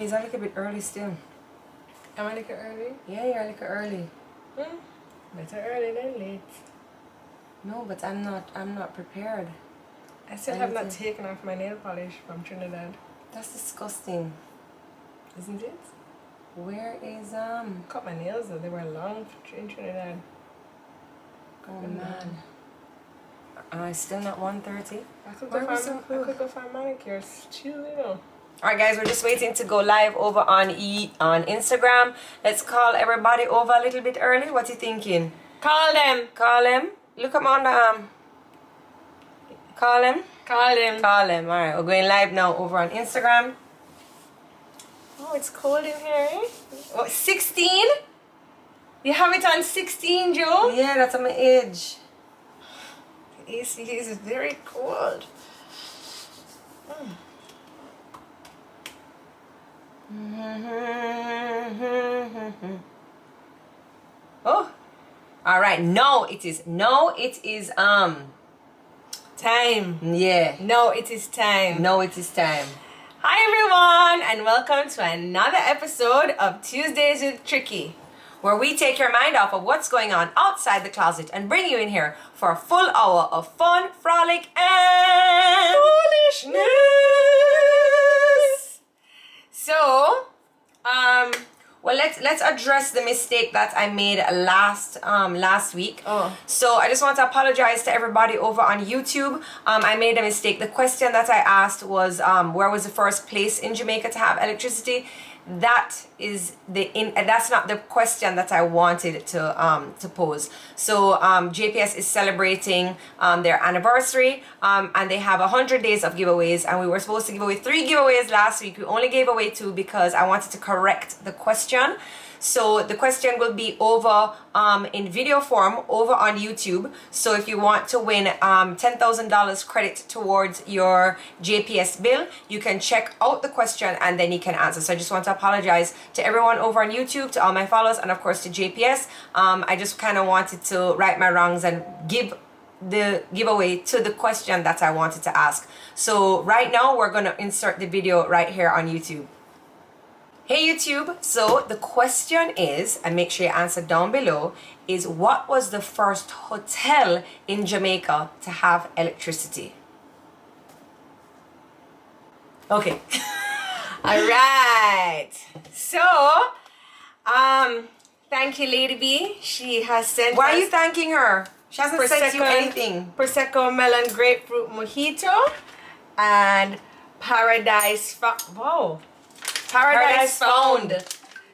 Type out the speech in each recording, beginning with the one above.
It's a little bit early still. Am I little early? Yeah, you're a little early. Better early than late. No, but I'm not prepared. I still have not taken off my nail polish from Trinidad. That's disgusting. Isn't it? Where is Cut my nails though, they were long in Trinidad. Oh man. Still not 1:30. I could go find manicures too, you know. Alright guys, we're just waiting to go live over on Instagram. Let's call everybody over a little bit early. What you thinking? Call them. Call them. Look them on the Call them. Call them. Call them. Alright, we're going live now over on Instagram. Oh, it's cold in here, eh? Oh, 16? You have it on 16, Joe? Yeah, that's on my edge. The AC is very cold. Oh, all right. No, it is time. Yeah. No, it is time. No, it is time. Hi everyone, and welcome to another episode of Tuesdays with Tricky, where we take your mind off of what's going on outside the closet and bring you in here for a full hour of fun, frolic, and foolishness. So, well, let's address the mistake that I made last week. Oh. So I just want to apologize to everybody over on YouTube. I made a mistake. The question that I asked was where was the first place in Jamaica to have electricity? That's not the question that I wanted to pose. So JPS is celebrating their anniversary, and they have 100 days of giveaways, and we were supposed to give away 3 giveaways last week. We only gave away 2 because I wanted to correct the question. So the question will be over in video form over on YouTube. So if you want to win $10,000 credit towards your JPS bill, you can check out the question and then you can answer. So I just want to apologize to everyone over on YouTube, to all my followers, and of course to JPS. I just kind of wanted to right my wrongs and give the giveaway to the question that I wanted to ask. So right now we're going to insert the video right here on YouTube. Hey YouTube, so the question is, and make sure you answer down below, is what was the first hotel in Jamaica to have electricity? Okay. All right. So, thank you, Lady Bee. She has sent Why us are you thanking her? She hasn't sent you anything. Prosecco, melon, grapefruit, mojito, and Paradise Found,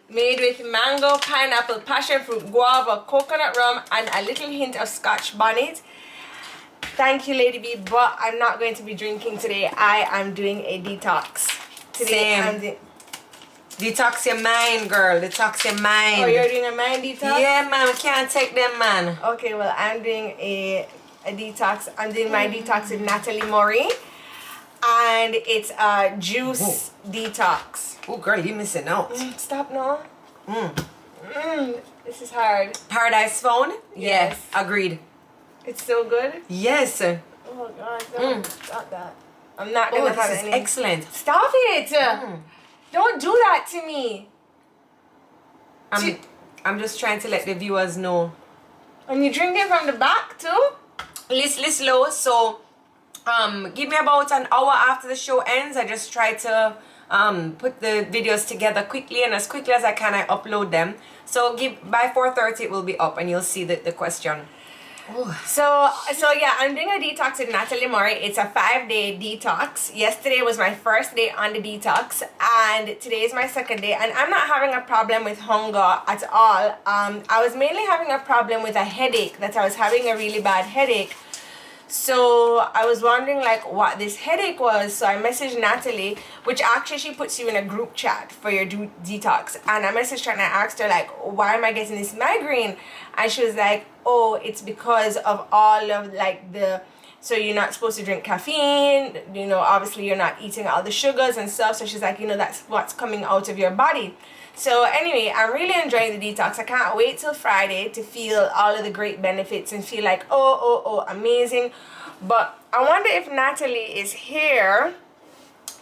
made with mango, pineapple, passion fruit, guava, coconut rum, and a little hint of Scotch bonnet. Thank you, Lady B, but I'm not going to be drinking today. I am doing a detox. Today Same. Detox your mind, girl. Detox your mind. Oh, you're doing a mind detox? Yeah, man. We can't take them, man. Okay, well, I'm doing a detox. I'm doing my detox with Natalie Murray. And it's a juice detox. Oh, girl, you missing out. Stop now. This is hard. Paradise Found? Yes. Yeah, agreed. It's so good? Yes. Oh, God. No, stop that. I'm not going to have this is any. excellent. Stop it. Don't do that to me. I'm just trying to let the viewers know. And you drink it from the back, too? Listen low, so... give me about an hour after the show ends. I just try to put the videos together quickly, and as quickly as I can I upload them. So by 4:30 it will be up and you'll see the question. Ooh. So yeah, I'm doing a detox with Natalie Murray. It's a 5-day detox. Yesterday was my first day on the detox, and today is my second day, and I'm not having a problem with hunger at all. I was mainly having a problem with a headache, that I was having a really bad headache. So I was wondering like what this headache was. So I messaged Natalie, which actually she puts you in a group chat for your detox, and I messaged her and I asked her like, why am I getting this migraine? And she was like, oh, it's because of all of like so you're not supposed to drink caffeine, you know, obviously you're not eating all the sugars and stuff. So she's like, you know, that's what's coming out of your body. So anyway, I'm really enjoying the detox. I can't wait till Friday to feel all of the great benefits and feel like, oh, amazing. But I wonder if Natalie is here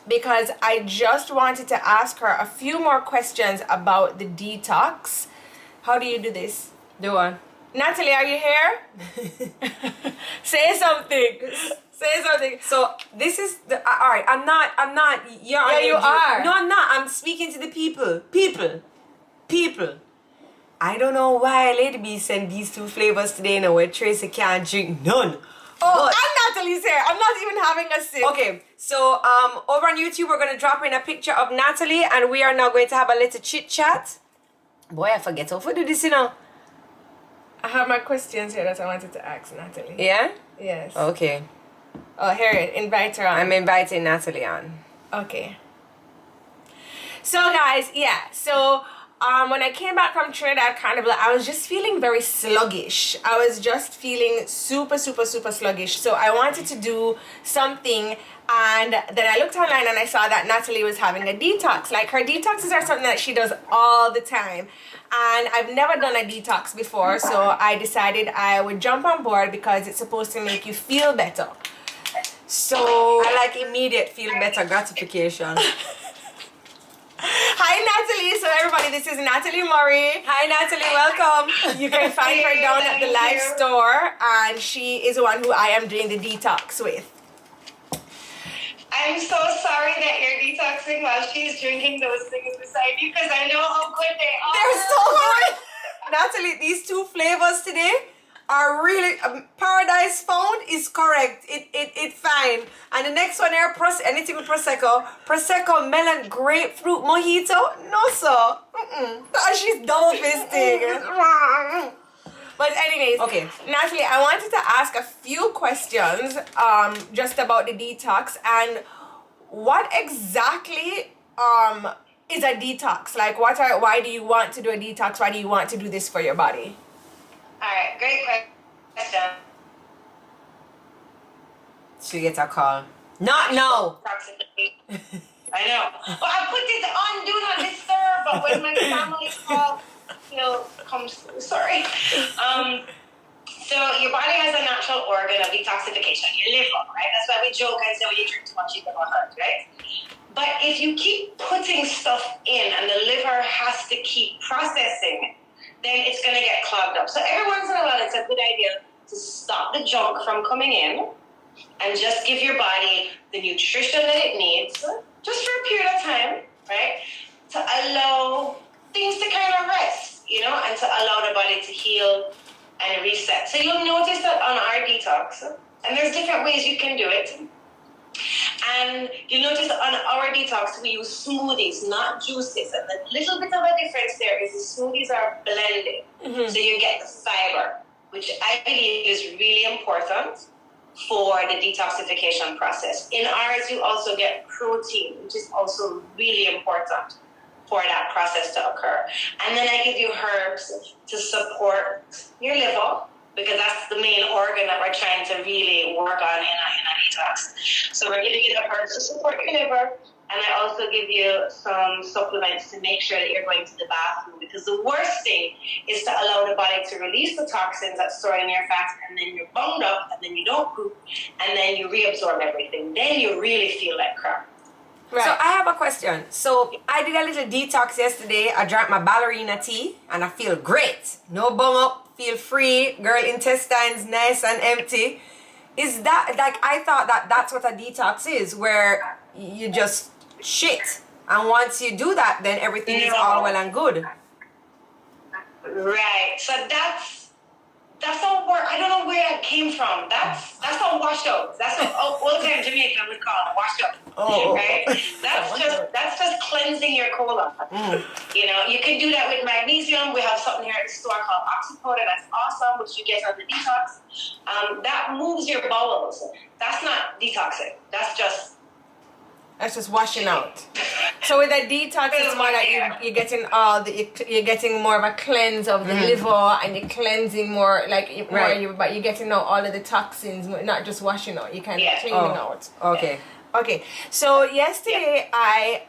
because I just wanted to ask her a few more questions about the detox. How do you do this? Do one. Natalie, are you here? Say something. Say something. So this is the all right. I'm not. You're Yeah, you are. No, I'm not. I'm speaking to the people. People. I don't know why Lady Bee sent these two flavors today. Now where Tracy can't drink none. Oh, and Natalie's here. I'm not even having a sip. Okay, so over on YouTube we're gonna drop in a picture of Natalie, and we are now going to have a little chit chat. Boy, I forget how to do this, you know. I have my questions here that I wanted to ask Natalie. Yeah. Yes. Okay. Oh, here it. Invite her on. I'm inviting Natalie on. Okay. So guys, yeah. So when I came back from Trinidad Carnival, I was just feeling very sluggish. I was just feeling super sluggish. So I wanted to do something, and then I looked online and I saw that Natalie was having a detox. Like, her detoxes are something that she does all the time. And I've never done a detox before, so I decided I would jump on board because it's supposed to make you feel better. So I like immediate feel better gratification. Hi Natalie, so everybody, this is Natalie Murray. Hi Natalie, welcome. You can find her down at the live store, and she is the one who I am doing the detox with. I'm so sorry that you're detoxing while she's drinking those things beside you, because I know how good they are. They're so good. Natalie, these two flavors today are really Paradise Found is correct. It fine. And the next one here, anything with Prosecco melon grapefruit mojito. No sir. She's double fisting. But anyways, okay, Natalie, I wanted to ask a few questions just about the detox, and what exactly is a detox? Like, why do you want to do a detox? Why do you want to do this for your body? All right, great question. She gets a call. Not no. Approximately. I know. Well, I put it on do not disturb, but when my family call, comes through. Sorry. So your body has a natural organ of detoxification, your liver, right? That's why we joke and say when you drink too much, you get hurt, right? But if you keep putting stuff in and the liver has to keep processing it, then it's going to get clogged up. So every once in a while, it's a good idea to stop the junk from coming in and just give your body the nutrition that it needs, just for a period of time, right? To allow things to kind of rest, and to allow the body to heal and reset. So you'll notice that on our detox, and there's different ways you can do it. And you'll notice that on our detox, we use smoothies, not juices. And the little bit of a difference there is the smoothies are blended. Mm-hmm. So you get the fiber, which I believe is really important for the detoxification process. In ours, you also get protein, which is also really important for that process to occur. And then I give you herbs to support your liver, because that's the main organ that we're trying to really work on in a detox. So we're giving you the herbs to support your liver, and I also give you some supplements to make sure that you're going to the bathroom, because the worst thing is to allow the body to release the toxins that's stored in your fat, and then you're bummed up, and then you don't poop, and then you reabsorb everything. Then you really feel like crap. Right. So I have a question. So I did a little detox yesterday. I drank my ballerina tea and I feel great. No bum up, feel free. Girl, intestines nice and empty. Is that, like, I thought that that's what a detox is, where you just shit. And once you do that, then everything is all well and good. Right. So that's a word. I don't know where that came from. That's a washout. That's what old time Jamaican would call it, a washout. Oh. Right. That's just cleansing your colon. You can do that with magnesium. We have something here at the store called oxycodone. That's awesome, which you get on the detox. That moves your bowels. That's not detoxing. That's just washing out. So with a detox, it's more like you're getting more of a cleanse of the liver, and you're cleansing more, like but you're getting out all of the toxins, not just washing out. You can cleaning out. Okay. Okay. So yesterday I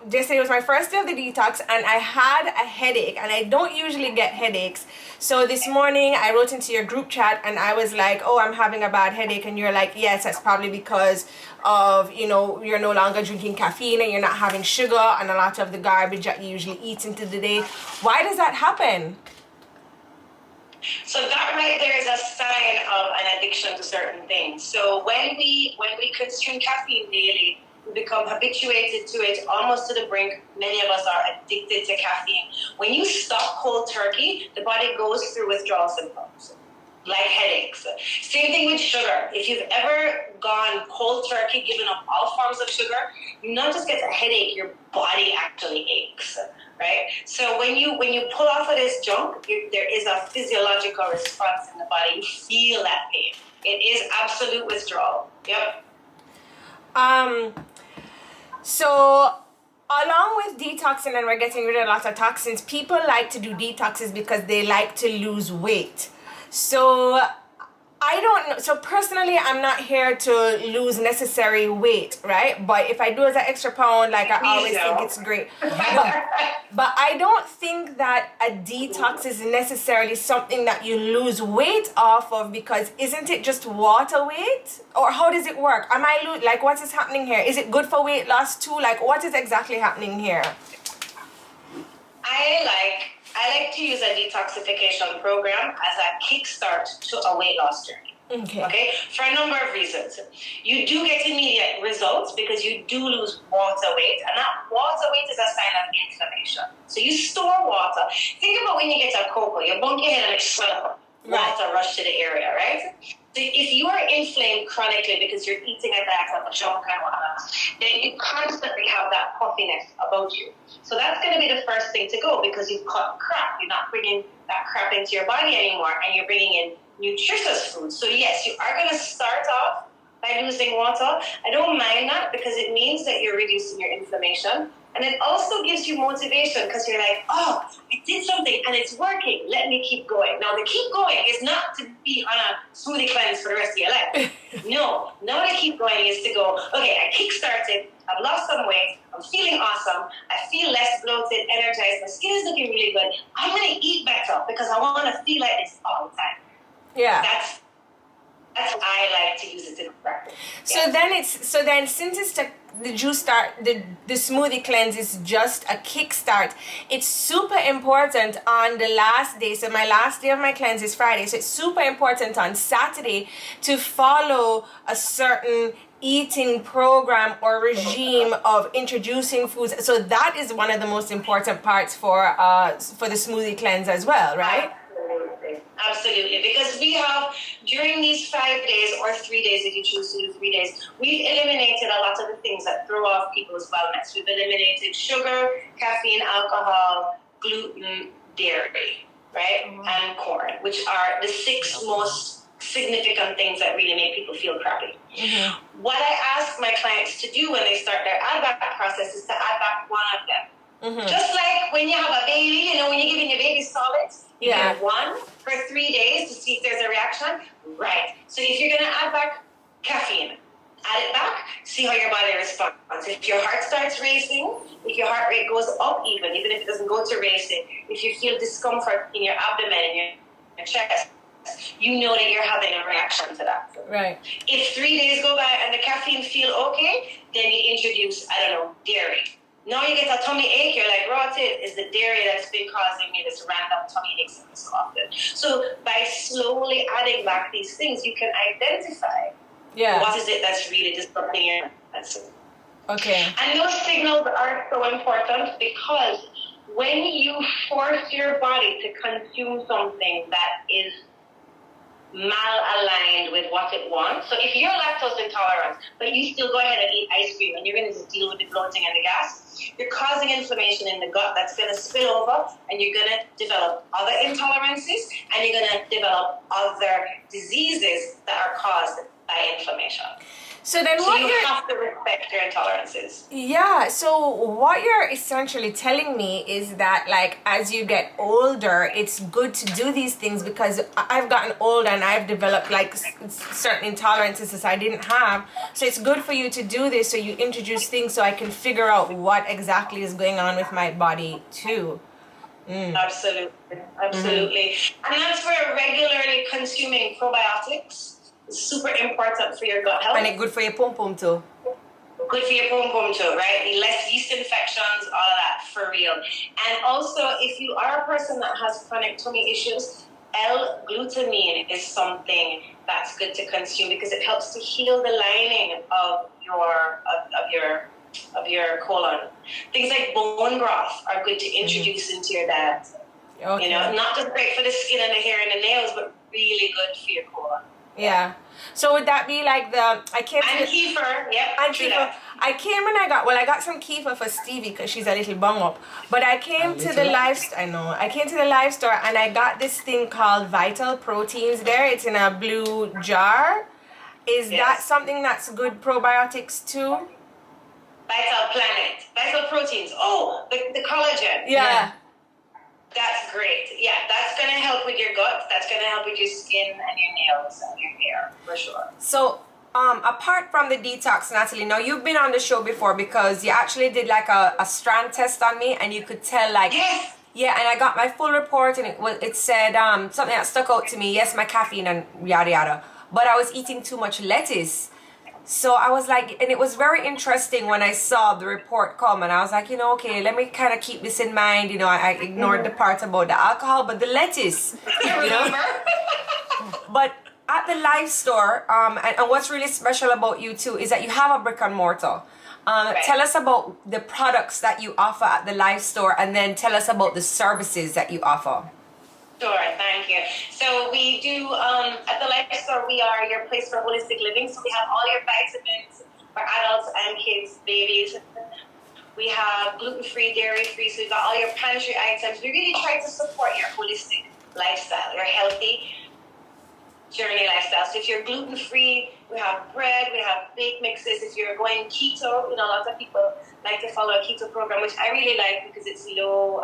yesterday was my first day of the detox, and I had a headache, and I don't usually get headaches. So this morning I wrote into your group chat and I was like, oh, I'm having a bad headache, and you're like, yes, that's probably because of, you know, you're no longer drinking caffeine and you're not having sugar and a lot of the garbage that you usually eat into the day. Why does that happen? So that right there is a sign of an addiction to certain things. So when we consume caffeine daily, we become habituated to it, almost to the brink. Many of us are addicted to caffeine. When you stop cold turkey, the body goes through withdrawal symptoms, like headaches. Same thing with sugar. If you've ever gone cold turkey, given up all forms of sugar, you not just get a headache, your body actually aches, right? So when you pull off of this junk, there is a physiological response in the body. You feel that pain. It is absolute withdrawal. Yep. So along with detoxing and we're getting rid of a lot of toxins, people like to do detoxes because they like to lose weight. So I don't know. So personally, I'm not here to lose necessary weight, right? But if I do as an extra pound, like I always think it's great. But I don't think that a detox is necessarily something that you lose weight off of, because isn't it just water weight? Or how does it work? Am I like, what is happening here? Is it good for weight loss too? Like, what is exactly happening here? I like to use a detoxification program as a kickstart to a weight loss journey. Okay? For a number of reasons. You do get immediate results because you do lose water weight, and that water weight is a sign of inflammation. So you store water. Think about when you get a cocoa, you bump your head and it's swell. Water rush to the area, right? So if you are inflamed chronically because you're eating a diet of junk and whatnot, then you constantly have that puffiness about you. So that's going to be the first thing to go, because you've cut crap. You're not bringing that crap into your body anymore, and you're bringing in nutritious food. So yes, you are going to start off by losing water. I don't mind that because it means that you're reducing your inflammation. And it also gives you motivation because you're like, oh, I did something and it's working. Let me keep going. Now, the keep going is not to be on a smoothie cleanse for the rest of your life. No, now the keep going is to go, okay, I kick-started, I've lost some weight, I'm feeling awesome, I feel less bloated, energized, my skin is looking really good. I'm going to eat better because I want to feel like this all the time. Yeah. That's how I like to use it in practice. So then since it's the juice start, the smoothie cleanse is just a kickstart, it's super important on the last day. So my last day of my cleanse is Friday. So it's super important on Saturday to follow a certain eating program or regime of introducing foods. So that is one of the most important parts for the smoothie cleanse as well, right? Absolutely, because we have, during these 5 days or 3 days, if you choose to do 3 days, we've eliminated a lot of the things that throw off people's wellness. We've eliminated sugar, caffeine, alcohol, gluten, dairy, right, and corn, which are the 6 most significant things that really make people feel crappy. What I ask my clients to do when they start their add back process is to add back one of them. Just like when you have a baby, you know, when you're giving your baby solids, you give one for 3 days to see if there's a reaction. Right. So if you're going to add back caffeine, add it back, see how your body responds. If your heart starts racing, if your heart rate goes up even if it doesn't go to racing, if you feel discomfort in your abdomen and your chest, you know that you're having a reaction to that. Right. If 3 days go by and the caffeine feel okay, then you introduce, I don't know, dairy. Now you get a tummy ache, you're like, rot it, is the dairy that's been causing me this random tummy aches so often. So by slowly adding back these things, you can identify what is it that's really disrupting your health. Okay. And those signals are so important because when you force your body to consume something that is malaligned with what it wants. So if you're lactose intolerant, but you still go ahead and eat ice cream and you're going to deal with the bloating and the gas, you're causing inflammation in the gut that's going to spill over, and you're going to develop other intolerances, and you're going to develop other diseases that are caused by inflammation. So then So what you you're have to respect your intolerances. Yeah, so what you're essentially telling me is that, like, as you get older, it's good to do these things, because I've gotten older and I've developed like certain intolerances that I didn't have. So it's good for you to do this, so you introduce things so I can figure out what exactly is going on with my body too. Absolutely. Absolutely. And that's where regularly consuming probiotics is super important for your gut health. And it's good for your pum pum too. Good for your pum pum too, right? Less yeast infections, all of that, for real. And also, if you are a person that has chronic tummy issues, L-glutamine is something that's good to consume, because it helps to heal the lining of your colon. Things like bone broth are good to introduce into your diet. Okay. You know, not just great for the skin and the hair and the nails, but really good for your colon. Yeah. So would that be like And kefir, yep. And kefir. I came and I got some kefir for Stevie because she's a little bung up. But I came to the I came to the live store and I got this thing called Vital Proteins there. It's in a blue jar. Is that something that's good probiotics too? Vital Proteins. Oh, the collagen. Yeah. That's great. Yeah, that's going to help with your gut. That's going to help with your skin and your nails and your hair, for sure. So, apart from the detox, Natalie, now you've been on the show before because you actually did like a strand test on me, and you could tell like, yes. Yeah, and I got my full report, and it said something that stuck out to me. Yes, my caffeine and yada yada, but I was eating too much lettuce. So I was like, and it was very interesting when I saw the report come, and I was like, okay, let me kind of keep this in mind. I ignored the part about the alcohol, but the lettuce, But at the live store, and what's really special about you too is that you have a brick and mortar. Right. Tell us about the products that you offer at the live store, and then tell us about the services that you offer. Sure, thank you. So we do, at the life store, we are your place for holistic living. So we have all your vitamins for adults and kids, babies. We have gluten-free, dairy-free, so we've got all your pantry items. We really try to support your holistic lifestyle, your healthy journey lifestyle. So if you're gluten-free, we have bread, we have baked mixes. If you're going keto, lots of people like to follow a keto program, which I really like because it's low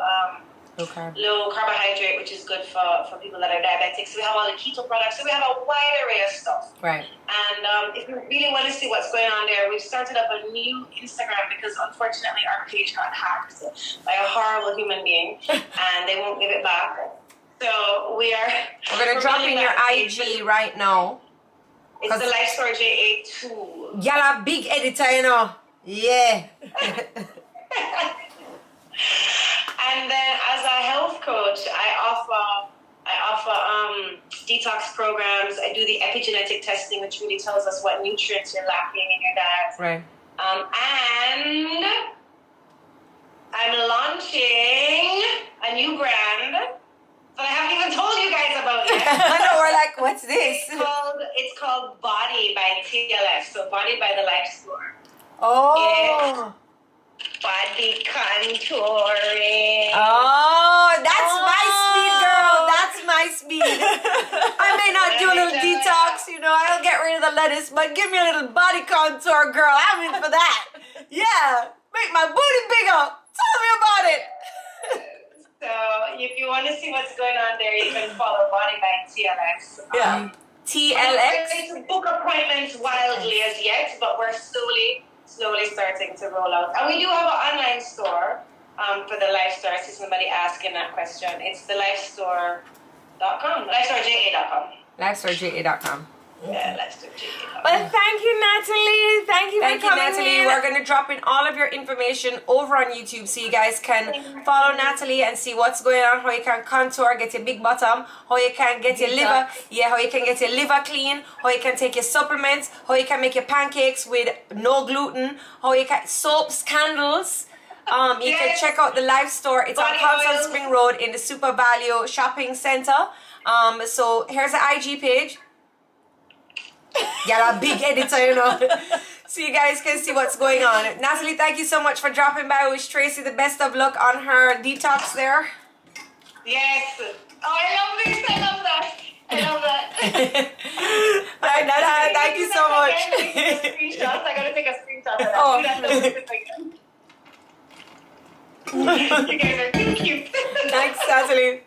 carbohydrate, which is good for people that are diabetic. So we have all the keto products. So we have a wide array of stuff. Right. And if you really want to see what's going on there, we've started up a new Instagram because unfortunately our page got hacked by a horrible human being, and they won't give it back. So we're going to drop in your IG right now. It's the Life Store JA2. Y'all a big editor, Yeah. And then as a health coach, I offer detox programs. I do the epigenetic testing, which really tells us what nutrients you're lacking in your diet. Right. And I'm launching a new brand that I haven't even told you guys about yet. I know, we're like, what's this? It's called Body by TLF. So Body by the Life Store. Oh. Body contouring. Oh, that's my speed, girl. That's my speed. I may not do a little detox, I'll get rid of the lettuce, but give me a little body contour, girl. I'm in for that. Yeah. Make my booty bigger. Tell me about it. So if you want to see what's going on there, you can follow Body by TLX. Yeah. TLX? We're going to book appointments wildly as yet, but we're slowly starting to roll out. And we do have an online store for the Life Store. I see somebody asking that question. It's the lifestore.com. lifestoreja.com. lifestoreja.com. Yeah, lifestoreja.com. Well, thank you, Natalie. Thank you for coming, Natalie. in. We're going to drop in all of your information over on YouTube so you guys can follow Natalie and see what's going on, how you can contour, get your big bottom, how you can get your liver, how you can get your liver clean, how you can take your supplements, how you can make your pancakes with no gluten, how you can soaps, candles. You can check out the live store. It's on Constant Spring Road in the Super Value Shopping Center. So here's the IG page. You're a big editor, So you guys can see what's going on. Natalie, thank you so much for dropping by. I wish Tracy the best of luck on her detox there. Yes. Oh, I love this. I love that. I love that. Thank you so much. Screenshots. I gotta take a screenshot of that. Oh. Do that again. You guys are too cute. Thanks, Natalie.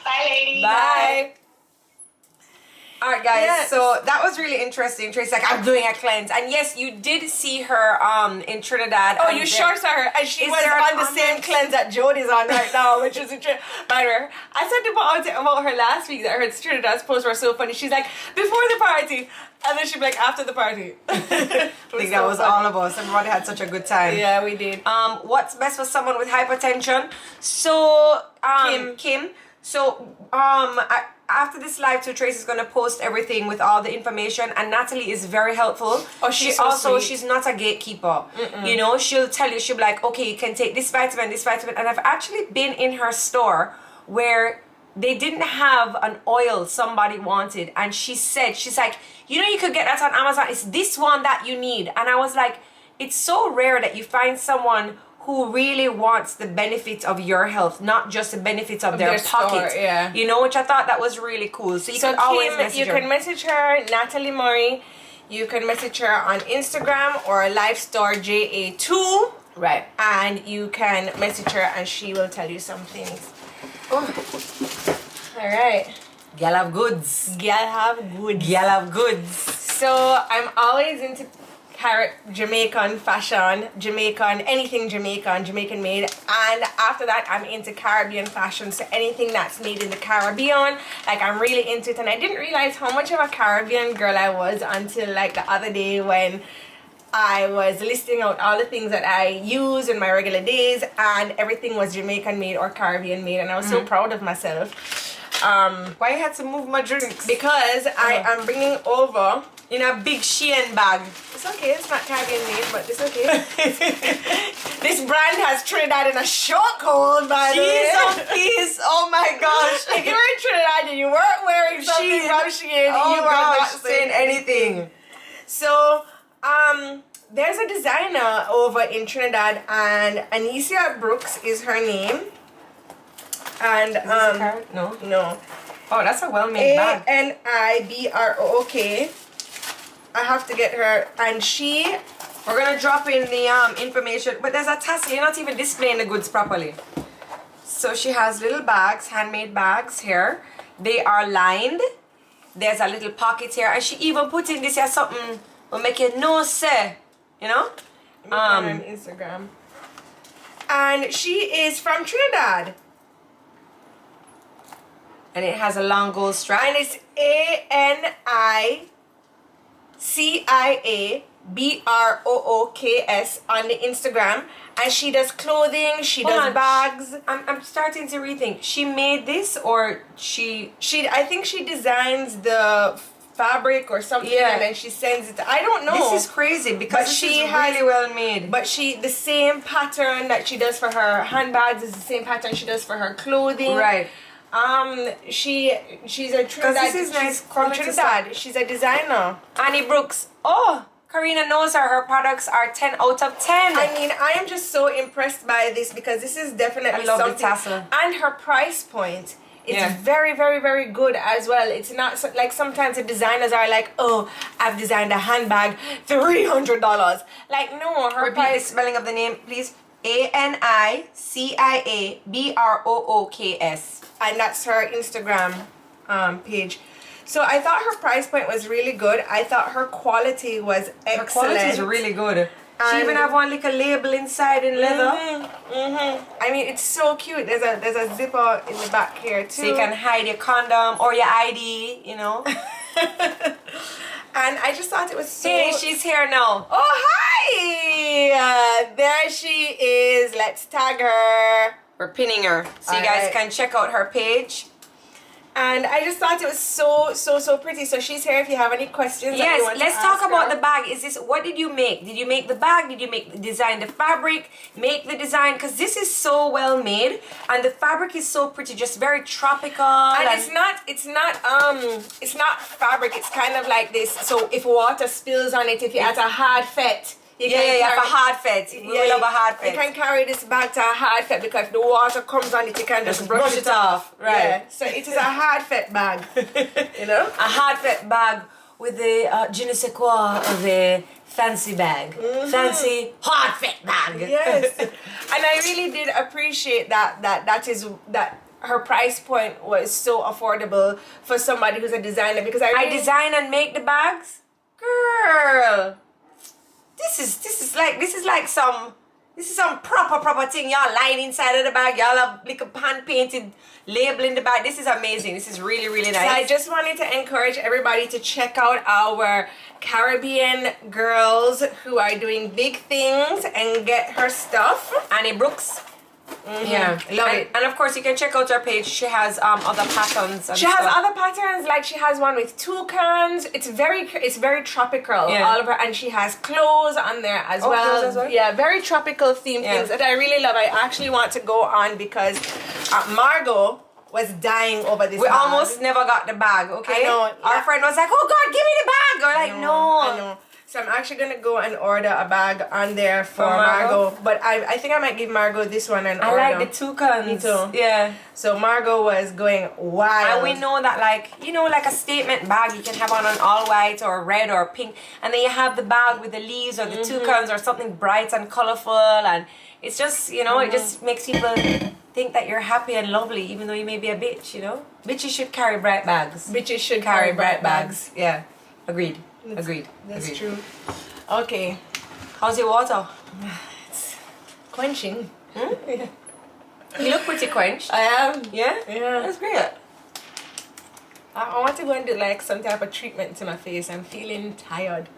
Bye, lady. Bye. All right, guys. Yes. So that was really interesting. Tracy's like, I'm doing a cleanse, and yes, you did see her in Trinidad. Oh, and you there- sure saw her, and she Is was there on an the same online- cleanse that Jodi's on right now, which is by the way. I said about her last week that her Trinidad's posts were so funny. She's like, before the party, and then she'd be like, after the party. I think that was all of us. Everybody had such a good time. Yeah, we did. What's best for someone with hypertension? So, Kim. So, after this live, too, Tracy's gonna post everything with all the information, and Natalie is very helpful. Oh, she's so sweet. she's not a gatekeeper. You know, she'll tell you, she'll be like, okay, you can take this vitamin, and I've actually been in her store where they didn't have an oil somebody wanted, and she's like, you know, you could get that on Amazon. It's this one that you need, and I was like, it's so rare that you find someone who really wants the benefits of your health, not just the benefits of their pocket. Store, yeah. You know, which I thought that was really cool. So you can always Kim, message you her. can message her, Natalie Murray. You can message her on Instagram or LifeStoreJA2. Right. And you can message her and she will tell you some things. All right. Gal have goods. Girl have good. Gal have goods. So I'm always into Jamaican fashion, anything Jamaican made, and after that I'm into Caribbean fashion, so anything that's made in the Caribbean, like I'm really into it. And I didn't realize how much of a Caribbean girl I was until like the other day when I was listing out all the things that I use in my regular days, and everything was Jamaican made or Caribbean made, and I was so proud of myself. Why you had to move my drinks? Because I am bringing over In a big Shein bag. It's okay, it's not Caribbean made, but it's okay. This brand has Trinidad in a chokehold, by the way. Jesus, please. Oh my gosh. If you were in Trinidad and you weren't wearing something Shein. from Shein, Oh you are not gosh, saying anything. So, there's a designer over in Trinidad, and Anicia Brooks is her name. And no. Oh, that's a well-made bag. ANIBROOK. I have to get her, and We're gonna drop in the information, but there's a tassel. You're not even displaying the goods properly. So she has little bags, handmade bags here. They are lined. There's a little pocket here, and she even put in this here something will make you know, say, you know. on Instagram. And she is from Trinidad. And it has a long gold strap. And it's ANICIABROOKS on the Instagram. And she does clothing, she Hold does on. bags. I'm starting to rethink. She made this, or she I think she designs the fabric or something, Yeah. and then she sends it. I don't know. This is crazy because But she she is has- really well made. But the same pattern that she does for her handbags is the same pattern she does for her clothing. Right. She's a Trinidad. this is nice she's from quality Trinidad. She's a designer. Annie Brooks. Oh, Karina knows her. Her products are 10 out of 10. I mean, I am just so impressed by this because this is definitely I love the something. tassel. And her price point is Yeah. very, very, very good as well. It's not like sometimes the designers are like, oh, I've designed a handbag, $300. Like, no, her Repeat the price. spelling of the name, please. ANICIABROOKS. And that's her Instagram page. So I thought her price point was really good. I thought her quality was excellent. Her quality is really good. She And- even have one little label inside in leather. I mean, it's so cute. There's a zipper in the back here too. So you can hide your condom or your ID, you know. And I just thought it was so. Hey, she's here now. Oh, hi! There she is. Let's tag her. We're pinning her. So you guys Alright. can check out her page. And I just thought it was so pretty. So she's here if you have any questions. that you Yes, want to let's ask talk about her. the bag. What did you make? Did you make the bag? Did you design the fabric? Make the design, because this is so well made, and the fabric is so pretty, just very tropical. And it's not fabric. It's kind of like this. So if water spills on it, if you're at a hard fet, You For hard fit. We love a hard fit. You can carry this bag to a hard fit because if the water comes on it, you can just brush it off. Right. Yeah. So it is a hard fit bag. You know? A hard fit bag with the je ne sais quoi of a fancy bag. Fancy hard fit bag. Yes. And I really did appreciate that her price point was so affordable for somebody who's a designer, because I design and make the bags. Girl, this is like some proper thing. Y'all line inside of the bag. Y'all have like a hand painted label in the bag. This is amazing. This is really, really nice. So I just wanted to encourage everybody to check out our Caribbean girls who are doing big things and get her stuff. Annie Brooks. Yeah, love it. And of course, you can check out her page. She has other patterns. And she has other patterns, like she has one with toucans. It's very tropical. Yeah. All of her, and she has clothes on there as well. Clothes as well. Yeah, very tropical themed things that I really love. I actually want to go on because Margot was dying over this. We bag. almost never got the bag. Okay, I know. Our friend was like, "Oh God, give me the bag." We're like, "No." I know. So I'm actually gonna go and order a bag on there for Margot? Margot. But I think I might give Margot this one and I order. like the toucans. Me too. Yeah. So Margot was going wild. And we know that, like, you know, like a statement bag you can have on an all white or red or pink, and then you have the bag with the leaves or the toucans or something bright and colorful, and it's just, you know, it just makes people think that you're happy and lovely, even though you may be a bitch, you know. Bitches should carry bright bags. Bitches should Carry bright bags. Yeah. Agreed. Agreed. That's Agreed. true. Okay. How's your water? It's quenching. Yeah. You look pretty quenched. I am. Yeah? Yeah. That's great. I want to go and do like some type of treatment to my face. I'm feeling tired.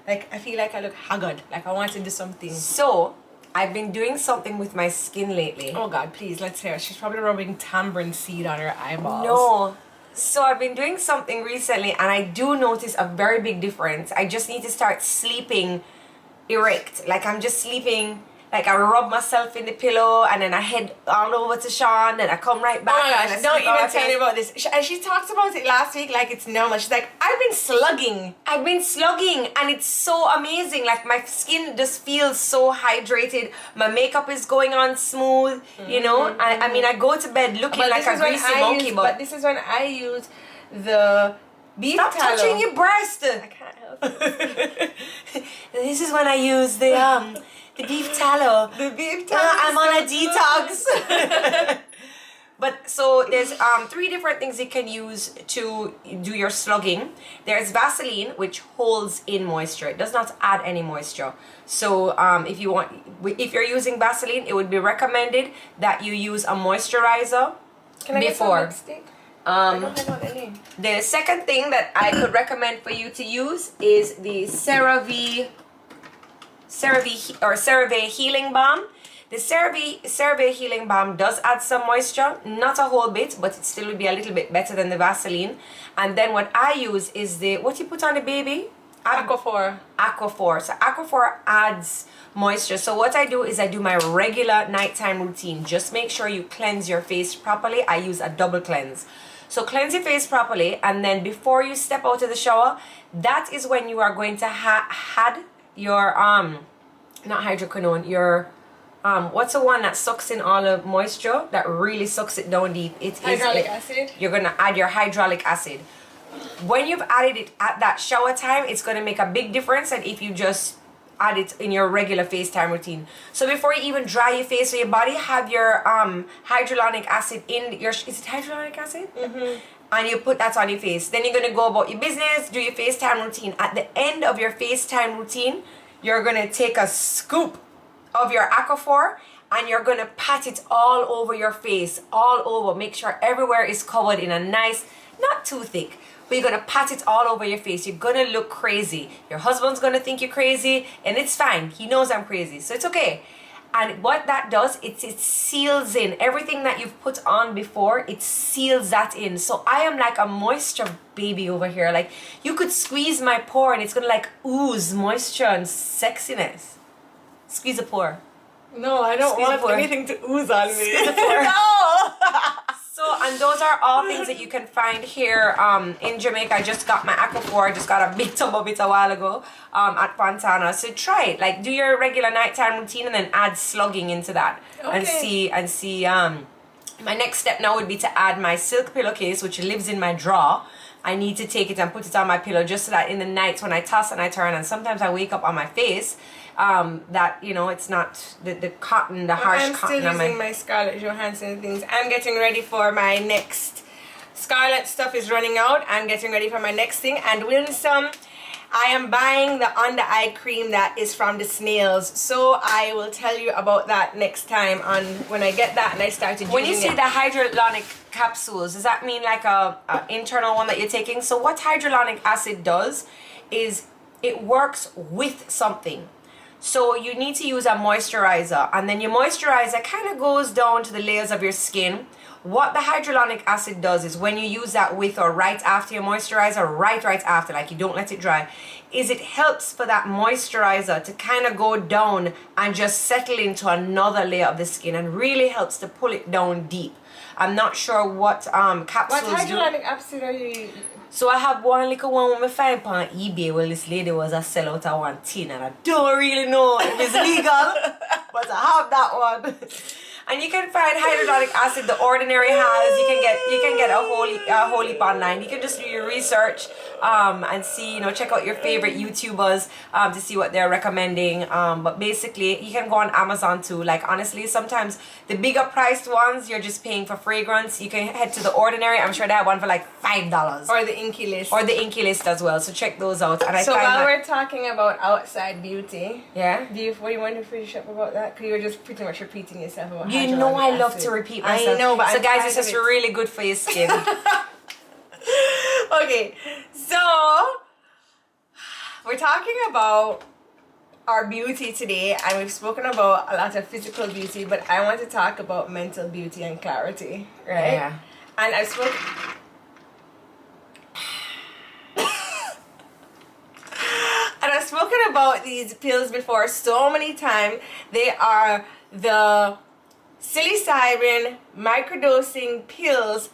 Like I feel like I look haggard. Like I want to do something. So, I've been doing something with my skin lately. Oh God, please, let's hear. She's probably rubbing tamarind seed on her eyeballs. No. So I've been doing something recently, and I do notice a very big difference. I just need to start sleeping erect. Like I'm just sleeping, like I rub myself in the pillow, and then I head all over to Sean, and I come right back. Oh my and I gosh, don't sleep on even my tell me face. about this. And she talked about it last week like it's normal. She's like, I've been slugging. I've been slugging, and it's so amazing. Like my skin just feels so hydrated. My makeup is going on smooth, you know. I mean, I go to bed looking But like a greasy monkey. but this is when I use the beef Stop tallow. touching your breast. I can't help it. This is when I use the beef tallow. The beef tallow. I'm on a detox. But so there's 3 different things you can use to do your slugging. There's Vaseline, which holds in moisture. It does not add any moisture. So if you're using Vaseline, it would be recommended that you use a moisturizer Can I get some before. lipstick? I don't know any. The second thing that I could recommend for you to use is the CeraVe Healing Balm. The CeraVe Healing Balm does add some moisture, not a whole bit, but it still will be a little bit better than the Vaseline. And then what I use is what you put on the baby? Aquaphor. Aquaphor. So Aquaphor adds moisture. So what I do is I do my regular nighttime routine. Just make sure you cleanse your face properly. I use a double cleanse. So cleanse your face properly, and then before you step out of the shower, that is when you are going to add your not hydroquinone, your what's the one that sucks in all the moisture, that really sucks it down deep? It is Hydraulic acid. You're gonna add your hydraulic acid. When you've added it at that shower time, it's gonna make a big difference than if you just add it in your regular face time routine. So before you even dry your face or your body, have your hyaluronic acid in your, is it hyaluronic acid? And you put that on your face. Then you're gonna go about your business, do your FaceTime routine. At the end of your FaceTime routine, you're gonna take a scoop of your Aquaphor and you're gonna pat it all over your face, all over. Make sure everywhere is covered in a nice, not too thick, but you're gonna pat it all over your face. You're gonna look crazy. Your husband's gonna think you're crazy, and it's fine. He knows I'm crazy, so it's okay. And what that does, it seals in everything that you've put on before. It seals that in. So I am like a moisture baby over here. Like you could squeeze my pore and it's gonna like ooze moisture and sexiness. Squeeze a pore. No, I don't Squeeze want the pore. anything to ooze on me. Squeeze the pore. No. So And those are all things that you can find here in Jamaica. I just got my Aquaphor. I just got a big tub of it a while ago at Fontana. So try it. Like, do your regular nighttime routine and then add slugging into that. Okay. And see. My next step now would be to add my silk pillowcase, which lives in my drawer. I need to take it and put it on my pillow just so that in the nights when I toss and I turn, and sometimes I wake up on my face, that, you know, it's not the cotton, the harsh cotton. I'm still using my Scarlett Johansson things. I'm getting ready for my next. Scarlett stuff is running out. I'm getting ready for my next thing. And with some, I am buying the under eye cream that is from the snails. So I will tell you about that next time on when I get that and I started When you using say it. the hyaluronic capsules, does that mean like a internal one that you're taking? So what hyaluronic acid does is it works with something. So you need to use a moisturizer, and then your moisturizer kind of goes down to the layers of your skin. What the hyaluronic acid does is when you use that with or right after your moisturizer, right after, like you don't let it dry, is it helps for that moisturizer to kind of go down and just settle into another layer of the skin, and really helps to pull it down deep. I'm not sure what capsules What do. hyaluronic acid are you? So I have one little one when I find on eBay. Well, this lady was a sell out of one tin, and I don't really know if it's legal, but I have that one. And you can find hyaluronic acid. The Ordinary has. You can get a whole heap online. You can just do your research and see, you know, check out your favorite YouTubers to see what they're recommending. But basically, you can go on Amazon too. Like, honestly, sometimes the bigger priced ones you're just paying for fragrance. You can head to the Ordinary. I'm sure they have one for like $5. Or the Inky List. Or the Inky List as well. So check those out. And So find while that, we're talking about outside beauty, yeah. what do you want to finish up about that? Because you were just pretty much repeating yourself about You know I hyaluronic love acid. to repeat myself. I know, but so I'm guys, tired it's just of it. really good for your skin. Okay, so we're talking about our beauty today, and we've spoken about a lot of physical beauty, but I want to talk about mental beauty and clarity, right? Yeah. And I've spoken. And I've spoken about these pills before so many times. They are the psilocybin microdosing pills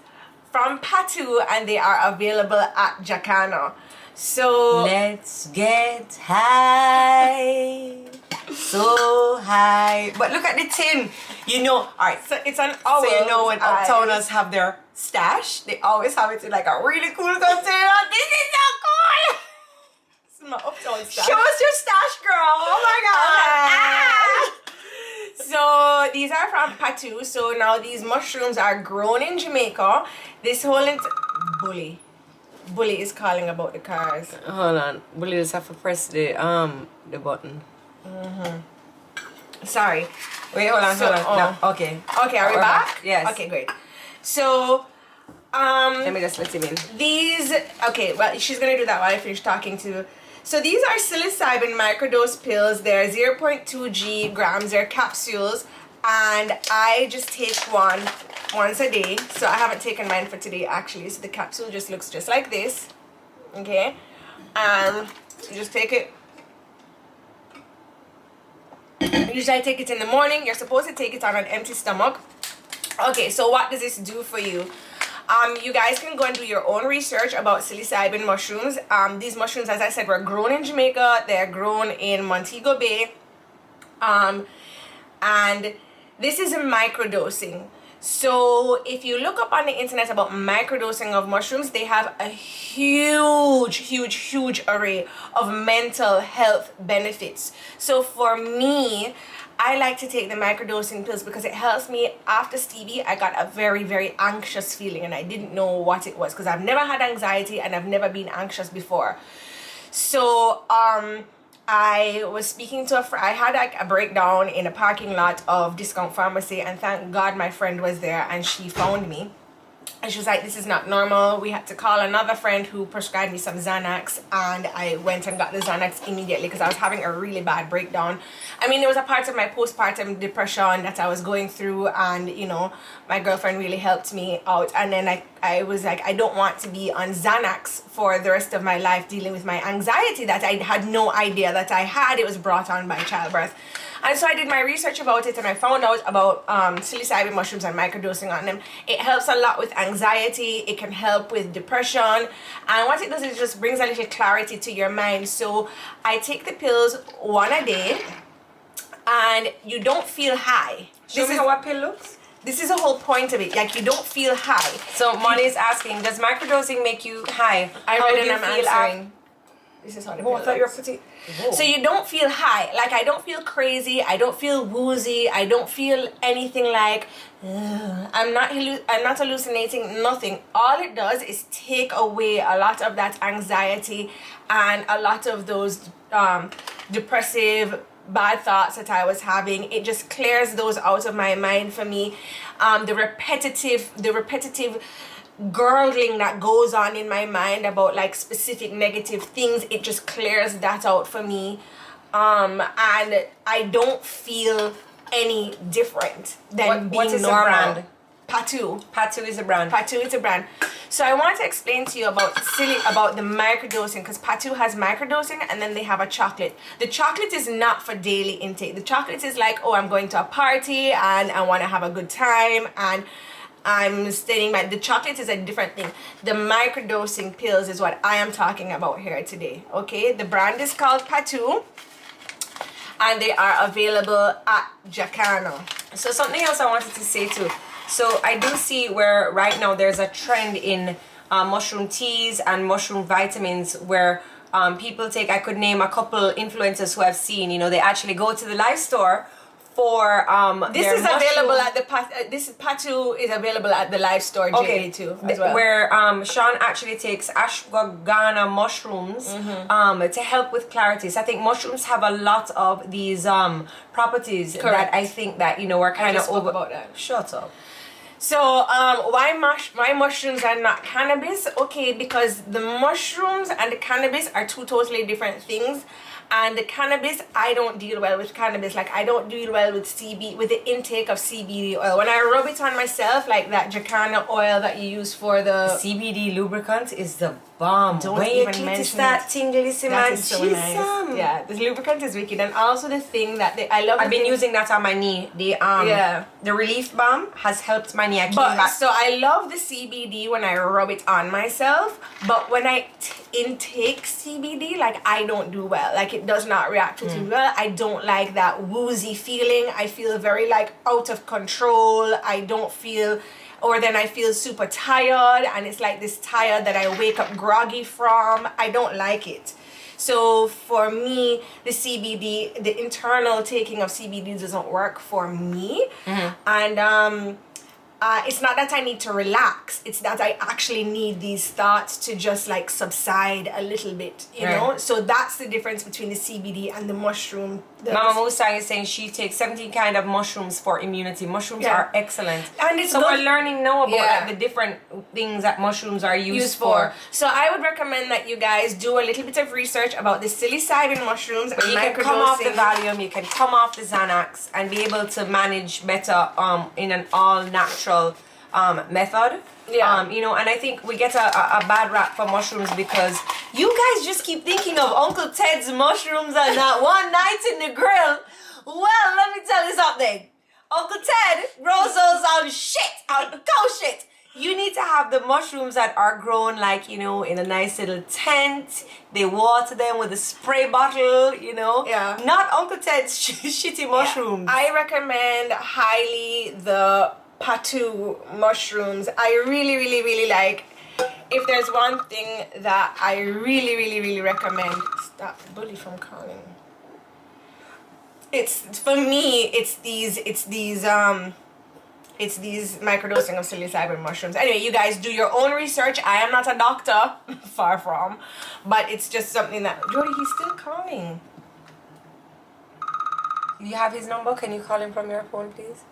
from Patu, and they are available at Jacana. So Let's get high, so high. But look at the tin. You know, all right. so it's an owl. So you know when eyes. uptowners have their stash, they always have it in like a really cool container. This is so cool. It's my uptown stash. Show us your stash, girl. Oh my god. Ah! So these are from Patu. So now these mushrooms are grown in Jamaica. This whole Bully is calling about the cars. Hold on. We'll just have to press the button. Sorry. Wait, hold on, So, hold on. No, okay. Okay, are we We're back? back. Yes. Okay, great. So Let me just let him in. these, okay, well, she's gonna do that while I finish talking to. So these are psilocybin microdose pills. They're 0.2 grams. They're capsules, and I just take one once a day. So I haven't taken mine for today actually. So the capsule just looks just like this, okay? And you just take it. Usually I take it in the morning. You're supposed to take it on an empty stomach. Okay, so what does this do for you? You guys can go and do your own research about psilocybin mushrooms. These mushrooms, as I said, were grown in Jamaica. They're grown in Montego Bay. And this is a microdosing. So if you look up on the internet about microdosing of mushrooms, they have a huge array of mental health benefits. So for me, I like to take the microdosing pills because it helps me. After Stevie, I got a very anxious feeling, and I didn't know what it was because I've never had anxiety and I've never been anxious before. So I was speaking to a friend. I had like a breakdown in a parking lot of Discount Pharmacy, and thank God my friend was there and she found me. And she was like, this is not normal. We had to call another friend who prescribed me some Xanax, and I went and got the Xanax immediately because I was having a really bad breakdown. I mean, it was a part of my postpartum depression that I was going through, and you know, my girlfriend really helped me out. And then I was like, I don't want to be on Xanax for the rest of my life dealing with my anxiety that I had no idea that I had. It was brought on by childbirth. And so I did my research about it, and I found out about psilocybin mushrooms and microdosing on them. It helps a lot with anxiety. It can help with depression. And what it does is it just brings a little clarity to your mind. So I take the pills one a day, and you don't feel high. Show me how a pill looks. This is the whole point of it. Like, you don't feel high. So Money is asking, does microdosing make you high? I How read do and you I'm feel answering. This is how the Oh, I pill thought you were looks. pretty. So you don't feel high. Like, I don't feel crazy. I don't feel woozy. I don't feel anything like I'm not hallucinating. Nothing. All it does is take away a lot of that anxiety and a lot of those depressive bad thoughts that I was having. It just clears those out of my mind for me. The repetitive gurgling that goes on in my mind about like specific negative things, it just clears that out for me. And I don't feel any different than being what is normal. the brand? Patu. Patu is a brand. Patu is a brand. So I want to explain to you about the microdosing, because Patu has microdosing and then they have a chocolate. The chocolate is not for daily intake. The chocolate is like, oh, I'm going to a party and I want to have a good time and I'm stating the chocolate is a different thing. The microdosing pills is what I am talking about here today. Okay, the brand is called Patu, and they are available at Jacana. So something else I wanted to say too. So I do see where right now there's a trend in mushroom teas and mushroom vitamins where people take, I could name a couple influencers who I've seen, you know, they actually go to the live store for this their is available at the this Patu is available at the live store JA too as well. Where Sean actually takes ashwagandha mushrooms to help with clarity. So I think mushrooms have a lot of these properties Correct. that I think that, you know, we're kind of over about that. Shut up. So why mushrooms are not cannabis? Okay, because the mushrooms and the cannabis are two totally different things. And the cannabis, I don't deal well with cannabis. Like, I don't deal well with with the intake of CBD oil. When I rub it on myself, like that Jacana oil that you use for the CBD lubricant is the bomb. Don't when even you mention that it. tingly That is so nice. Yeah, the lubricant is wicked. And also the thing that I love. I've been using that on my knee. The relief balm has helped my knee. So I love the CBD when I rub it on myself, but when I intake CBD, like, I don't do well. Like, it does not react with me well. I don't like that woozy feeling. I feel very like out of control. I don't feel, or then I feel super tired, and it's like this tired that I wake up groggy from. I don't like it. So for me, the CBD, the internal taking of CBD doesn't work for me. And it's not that I need to relax. It's that I actually need these thoughts to just like subside a little bit, you know? So that's the difference between the CBD and the mushroom. Mama Musa is saying she takes 17 kind of mushrooms for immunity. Mushrooms are excellent. And it's so good. we're learning now about like, the different things that mushrooms are used for. So I would recommend that you guys do a little bit of research about the psilocybin mushrooms. But and you can come off the Valium, you can come off the Xanax and be able to manage better in an all natural method. You know, and I think we get a bad rap for mushrooms because you guys just keep thinking of Uncle Ted's mushrooms and that one night in the grill. Well, let me tell you something. Uncle Ted grows those on cow shit. You need to have the mushrooms that are grown like, you know, in a nice little tent. They water them with a spray bottle, you know. Not Uncle Ted's shitty mushrooms. I recommend highly the Patu mushrooms. I really, really, really like. If there's one thing that I really, really, really recommend, stop the bully from calling. It's for me. It's these microdosing of psilocybin mushrooms. Anyway, you guys do your own research. I am not a doctor, far from, but it's just something that Jodi, he's still calling. You have his number? Can you call him from your phone, please?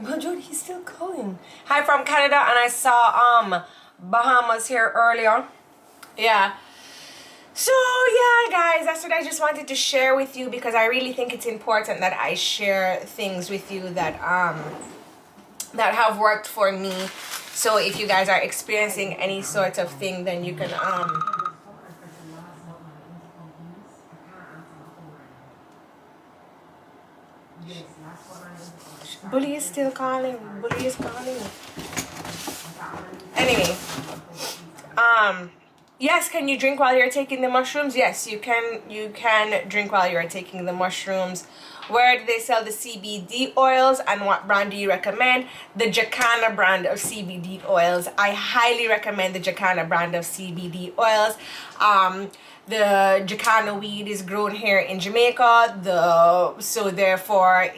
Well, Jodi, he's still calling. Hi from Canada, and I saw Bahamas here earlier. Yeah. So yeah, guys, that's what I just wanted to share with you because I really think it's important that I share things with you that that have worked for me. So if you guys are experiencing any sort of thing, then you can Bully is still calling. Bully is calling. Anyway, yes, can you drink while you're taking the mushrooms? Yes, you can. You can drink while you're taking the mushrooms. Where do they sell the CBD oils, and what brand do you recommend? The Jacana brand of CBD oils. I highly recommend the Jacana brand of CBD oils. The Jacana weed is grown here in Jamaica. So therefore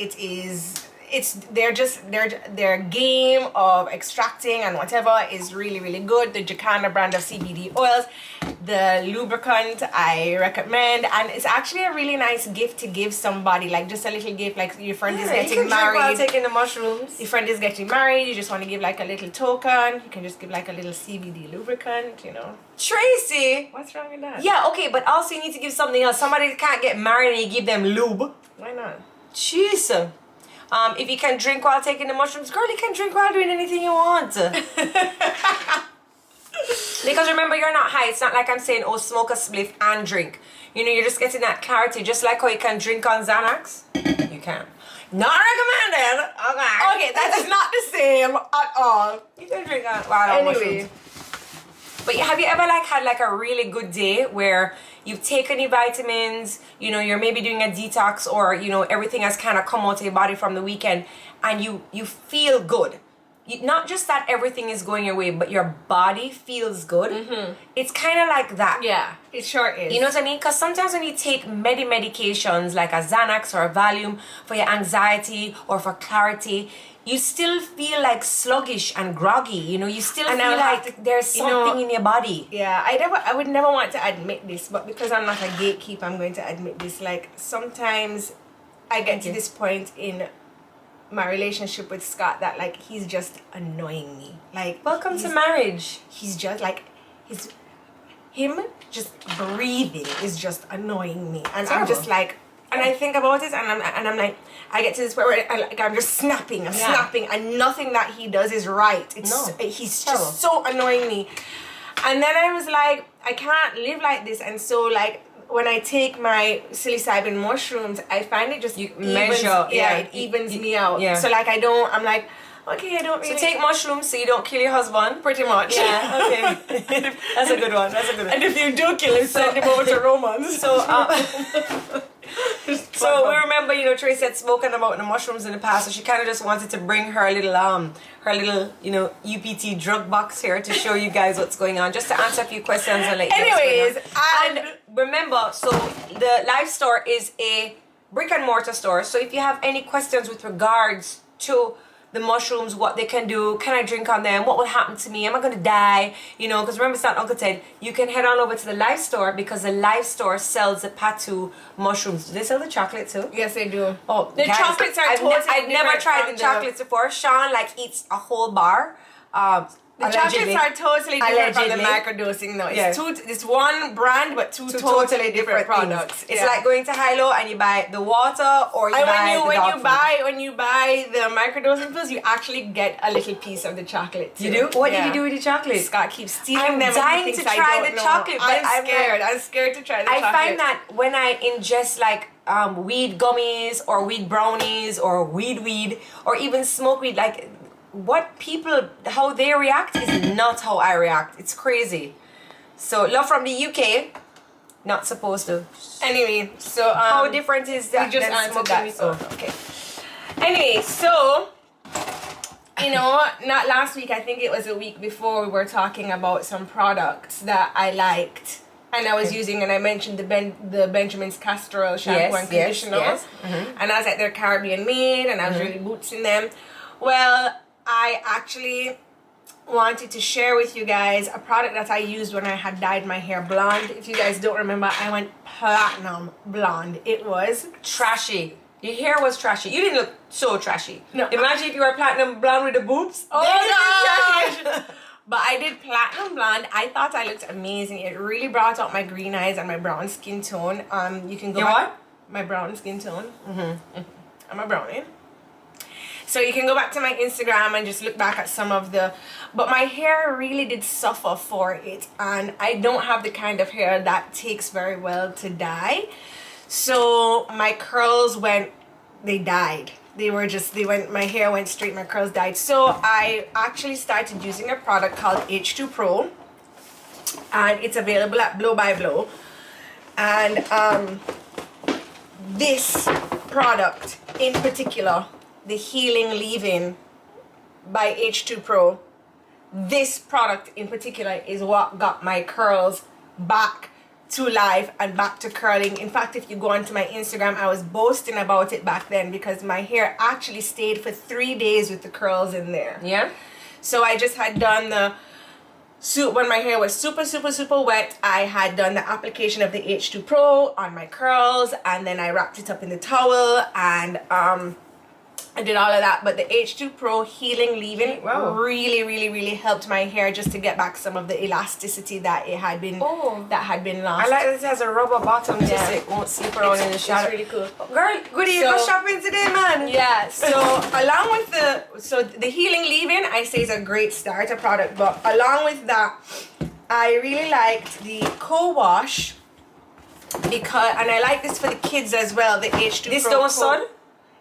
their game of extracting and whatever is really good. The Jacana brand of CBD oils, the lubricant I recommend, and it's actually a really nice gift to give somebody, like just a little gift, like your friend is getting married. While taking the mushrooms. Your friend is getting married, you just want to give like a little token. You can just give like a little CBD lubricant, you know. Tracy, What's wrong with that? yeah, okay, but also you need to give something else. Somebody can't get married and you give them lube. Why not? Jeez. If you can drink while taking the mushrooms, girl, you can drink while doing anything you want. Because remember, you're not high. It's not like I'm saying, oh, smoke a spliff and drink. You know, you're just getting that clarity. Just like how you can drink on Xanax, you can. Not recommended. Okay, that is not the same at all. You can drink on mushrooms. But have you ever like had like a really good day where you've taken your vitamins, you know, you're maybe doing a detox, or you know, everything has kind of come out of your body from the weekend, and you feel good. Not just that everything is going your way, but your body feels good. Mm-hmm. It's kind of like that. Yeah, it sure is. You know what I mean? Because sometimes when you take medications like a Xanax or a Valium for your anxiety or for clarity, you still feel like sluggish and groggy. You know, you still feel like there's something in your body. Yeah, I would never want to admit this, but because I'm not a gatekeeper, I'm going to admit this. Like, sometimes I get to this point in my relationship with Scott that like he's just annoying me. Like, welcome to marriage. He's just like him just breathing is just annoying me, and I'm just like, and I think about it, and I'm like, I get to this point where I'm just snapping, and nothing that he does is right. He's just so annoying me, and then I was like, I can't live like this, and so like, when I take my psilocybin mushrooms, I find it just it evens me out. Yeah. So like I'm like, okay, I don't really... So take mushrooms so you don't kill your husband? Pretty much. Yeah, okay. That's a good one. And if you do kill him, send him over to Romans. So we remember, you know, Tracy had spoken about the mushrooms in the past, so she kind of just wanted to bring her little, you know, UPT drug box here to show you guys what's going on, just to answer a few questions and let you know what's going on. And remember, so the live store is a brick and mortar store, so if you have any questions with regards to the mushrooms, what they can do, can I drink on them, what will happen to me, am I going to die, you know, because remember, it's not Uncle Ted, you can head on over to the live store, because the live store sells the Patu mushrooms. Do they sell the chocolate too? Yes, they do. Oh, the guys, chocolates are I've never tried the chocolates before. Sean like eats a whole bar. The chocolates are totally different from the microdosing. No, it's one brand but two totally different products. It's like going to Hilo and you buy the water, or you buy the dog food. When you buy the microdosing pills, you actually get a little piece of the chocolate too. You do? What did you do with the chocolate? Scott keeps stealing them. I'm dying to try the chocolate, but I'm scared to try the chocolate. I find that when I ingest like weed gummies or weed brownies or weed or even smoke weed, like what people, how they react is not how I react. It's crazy. So love from the UK. Not supposed to. Anyway, so how different is that? We just answered that. So okay. Anyway, so you know, not last week, I think it was a week before, we were talking about some products that I liked and I was using, and I mentioned the Benjamin's castor oil shampoo and conditioner. Yes. Mm-hmm. And I was like, they're Caribbean made, and I was really boosting them. Well, I actually wanted to share with you guys a product that I used when I had dyed my hair blonde. If you guys don't remember, I went platinum blonde. It was trashy. Your hair was trashy. You didn't look so trashy. No. Imagine if you were platinum blonde with the boobs. Oh gosh! But I did platinum blonde. I thought I looked amazing. It really brought out my green eyes and my brown skin tone. You can go back. What? My brown skin tone. I'm a brownie. So you can go back to my Instagram and just look back at some of the, but my hair really did suffer for it, and I don't have the kind of hair that takes very well to dye. So my curls went they died. My hair went straight, my curls died. So I actually started using a product called H2 Pro, and it's available at Blow by Blow. And this product in particular, the Healing Leave-In by H2 Pro, this product in particular is what got my curls back to life and back to curling. In fact, if you go onto my Instagram, I was boasting about it back then because my hair actually stayed for 3 days with the curls in there. Yeah. So I just had done the when my hair was super wet, I had done the application of the H2 Pro on my curls, and then I wrapped it up in the towel, and I did all of that. But the H2 Pro Healing Leave-In really helped my hair just to get back some of the elasticity that it had been lost. I like that it has a rubber bottom just so it won't seep around in the shadow. It's really cool. Girl, goody, you go shopping today, man. Yeah, so along with the Healing Leave-In, I say is a great starter product, but along with that, I really liked the co-wash because, and I like this for the kids as well, the H2 This Pro don't sud?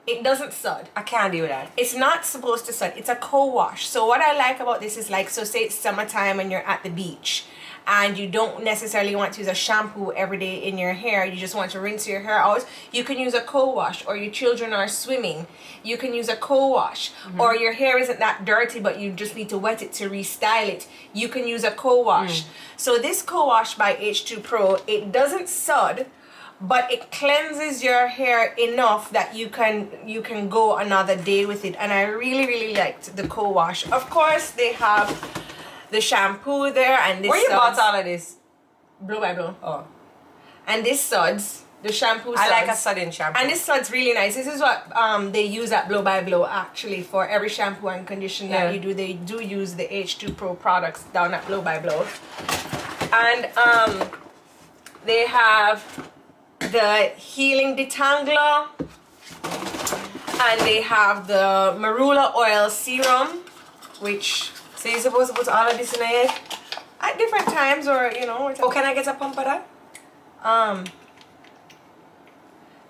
It doesn't sud. I can't do that. It's not supposed to sud. It's a co-wash. So what I like about this is, like, so say it's summertime and you're at the beach and you don't necessarily want to use a shampoo every day in your hair. You just want to rinse your hair out. You can use a co-wash. Or your children are swimming. You can use a co-wash. Or your hair isn't that dirty but you just need to wet it to restyle it. You can use a co-wash. So this co-wash by H2 Pro, it doesn't sud, but it cleanses your hair enough that you can go another day with it. And I really liked the co-wash. Of course, they have the shampoo there, and this Where you bought all of this? Blow by Blow. Oh. And this suds, the shampoo suds. I like a sudden shampoo. And this sud's really nice. This is what they use at Blow by Blow, actually, for every shampoo and condition that you do. They do use the H2 Pro products down at Blow by Blow. And they have the Healing Detangler, and they have the Marula Oil Serum, which, so you're supposed to put all of this in your head? at different times, or you know. Oh, can I get a pump of that?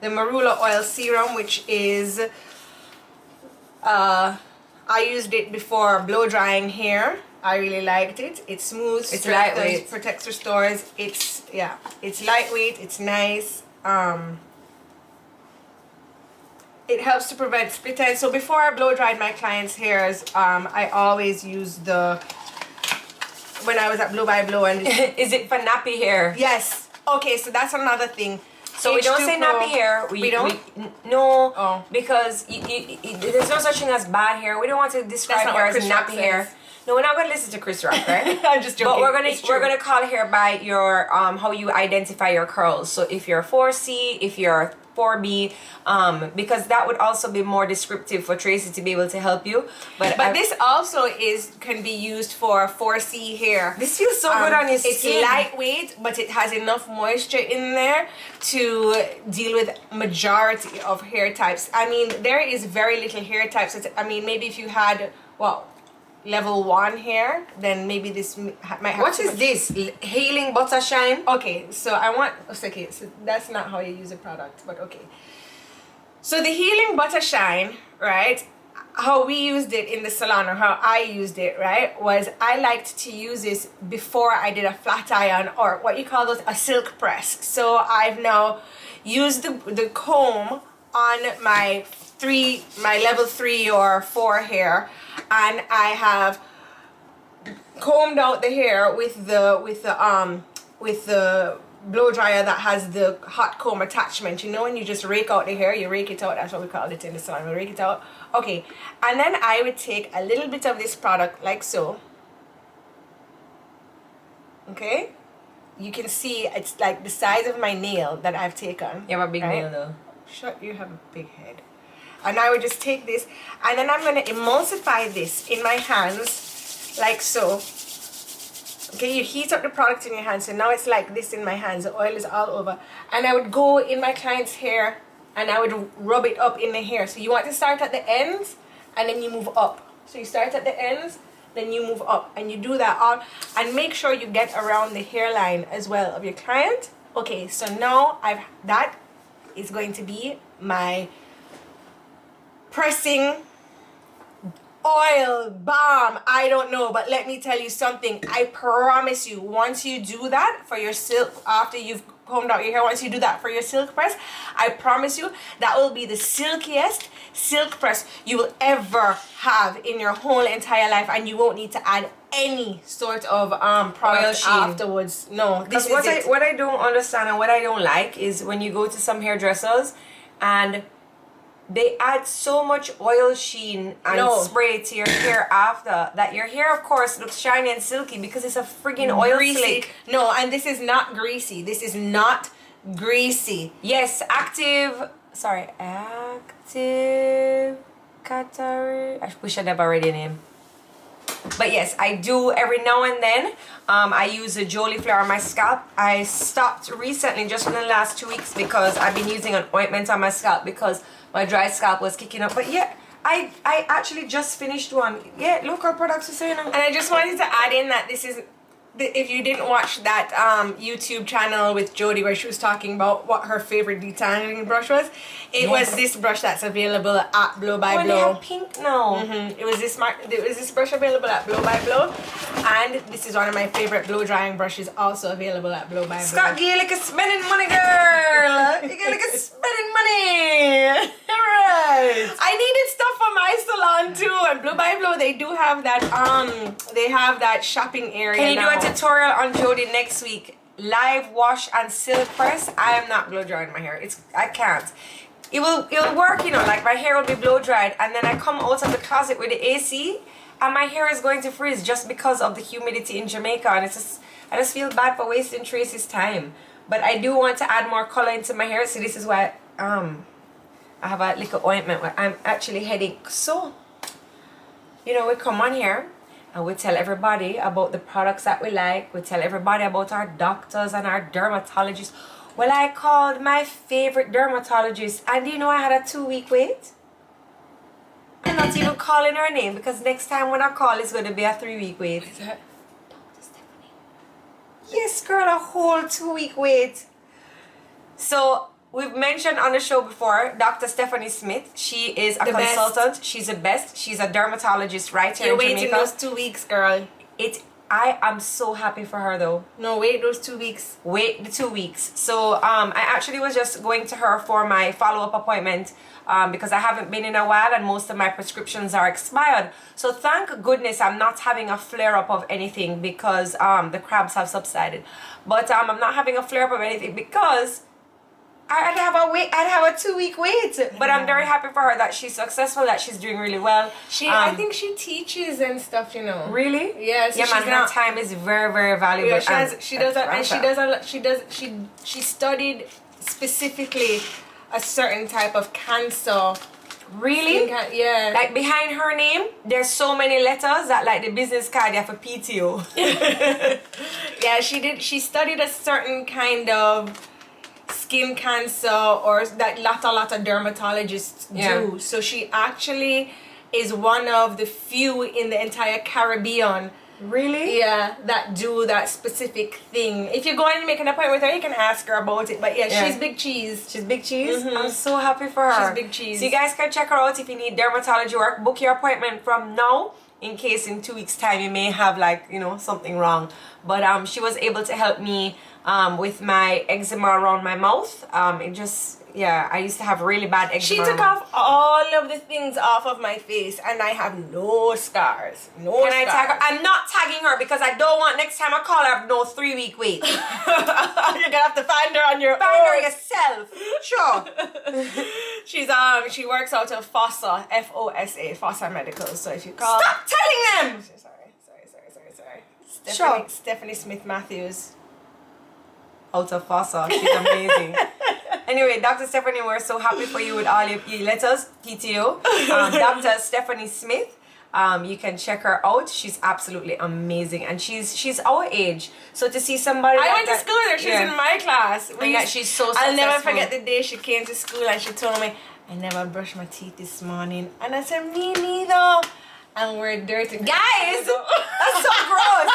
The Marula Oil Serum, which is I used it before blow drying hair. I really liked it. It's smooth, it's lightweight, protects, restores. It's lightweight, it's nice. It helps to prevent split ends. So before I blow dried my clients' hairs, I always use when I was at Blow by Blow, and is it for nappy hair? yes. Okay, so that's another thing. So we don't say nappy hair. We don't? No, Oh. because there's no such thing as bad hair. We don't want to describe not hair what as Chris Rock nappy says. hair. No, we're not gonna listen to Chris Rock, right? I'm just joking. But It's true. we're gonna call hair by your how you identify your curls. So if you're 4C, if you're 4B, because that would also be more descriptive for Tracy to be able to help you. But this also can be used for 4C hair. This feels so good on your skin. It's lightweight, but it has enough moisture in there to deal with majority of hair types. I mean, there is very little hair types. I mean, maybe if you had, level 1 hair, then maybe this might have. What is this? Healing Butter Shine? Okay, so so that's not how you use a product, but okay. So the Healing Butter Shine, right? How we used it in the salon, or how I used it, right, was I liked to use this before I did a flat iron, or what you call those, a silk press. So I've now used the comb on my level 3 or 4 hair, and I have combed out the hair with the blow dryer that has the hot comb attachment. You know, when you just rake out the hair, you rake it out. That's what we call it in the salon. We rake it out. Okay, and then I would take a little bit of this product like so. Okay, you can see it's like the size of my nail that I've taken. You have a big nail though. Shut, you have a big head. And I would just take this, and then I'm going to emulsify this in my hands like so. Okay, you heat up the product in your hands, so now it's like this in my hands. The oil is all over. And I would go in my client's hair, and I would rub it up in the hair. So you want to start at the ends, and then you move up. So you start at the ends, then you move up, and you do that all, and make sure you get around the hairline as well of your client. Okay, so now that is going to be my pressing oil, balm, I don't know, but let me tell you something. I promise you, once you do that for your silk, after you've combed out your hair, once you do that for your silk press, I promise you that will be the silkiest silk press you will ever have in your whole entire life, and you won't need to add any sort of product afterwards. No, this is it. What I don't understand and what I don't like is when you go to some hairdressers and they add so much oil sheen and spray to your hair after that your hair, of course, looks shiny and silky because it's a friggin' oil slick. No, and this is not greasy. This is not greasy. Yes, active Qatari. I wish I never read the name. But yes, I do every now and then. I use a Jodi Fleur on my scalp. I stopped recently, just in the last 2 weeks, because I've been using an ointment on my scalp because my dry scalp was kicking up. But yeah, I actually just finished one. Yeah, local products are saying. And I just wanted to add in that this is, if you didn't watch that YouTube channel with Jodi where she was talking about what her favorite detangling brush was, it was this brush that's available at Blow by Blow. They have pink now. It was this brush available at Blow by Blow, and this is one of my favorite blow drying brushes, also available at Blow by Blow. Scott, you like a spending money, girl. You like a spending money. Right. I needed stuff for my salon too, and Blow by Blow, they do have that they have that shopping area. Can you do a tutorial on Jodi next week? Live wash and silk press. I am not blow drying my hair. I can't. It'll work, you know, like my hair will be blow dried and then I come out of the closet with the AC and my hair is going to freeze just because of the humidity in Jamaica, and I just feel bad for wasting Tracy's time. But I do want to add more color into my hair, so this is why I have a little ointment where I'm actually heading. So, you know, we come on here and we tell everybody about the products that we like. We tell everybody about our doctors and our dermatologists. Well, I called my favorite dermatologist, and do you know I had a 2-week wait? I'm not even calling her name because next time when I call, it's going to be a 3-week wait. Is that Dr. Stephanie? Yes, girl, a whole 2-week wait. So, we've mentioned on the show before, Dr. Stephanie Smith. She is a consultant. She's the best. She's a dermatologist right here in Jamaica. You're waiting those 2 weeks, girl. I am so happy for her though. No, wait those 2 weeks. Wait the 2 weeks. So I actually was just going to her for my follow-up appointment because I haven't been in a while and most of my prescriptions are expired. So thank goodness I'm not having a flare-up of anything because the crabs have subsided. But I'm not having a flare-up of anything because I'd have a 2-week wait. But I'm very happy for her that she's successful, that she's doing really well. I think she teaches and stuff, you know. Really? Yeah. So yeah, man. Her time is very, very valuable. Yeah, she studied specifically a certain type of cancer. Really? Yeah. Like behind her name, there's so many letters that like the business card you have for PTO. Yeah, she did. She studied a certain kind of skin cancer, or that lot of dermatologists do. So she actually is one of the few in the entire Caribbean. Really? Yeah, that do that specific thing. If you go and make an appointment with her, you can ask her about it. But yeah, she's big cheese. She's big cheese? I'm so happy for her. She's big cheese. So you guys can check her out if you need dermatology work. Book your appointment from now, in case in 2 weeks time you may have like, you know, something wrong. But she was able to help me with my eczema around my mouth. It just, I used to have really bad eczema. She took off all of the things off of my face and I have no scars. Can I tag her? I'm not tagging her because I don't want next time I call her no 3-week wait. You're gonna have to find her on your own. Find her yourself. Sure. She works out of FOSSA, F-O-S-A, FOSSA Medical. So if you call, stop telling them. Sorry. Stephanie Smith Matthews. Out of FOSSA. She's amazing. Anyway, Dr. Stephanie, we're so happy for you with all your letters, PTO. Dr. Stephanie Smith. You can check her out. She's absolutely amazing, and she's our age. So to see somebody, I went to school with her. She was in my class. She's so successful. I'll never forget the day she came to school and she told me, "I never brushed my teeth this morning," and I said, "Me neither." And we're dirty, guys. That's so gross.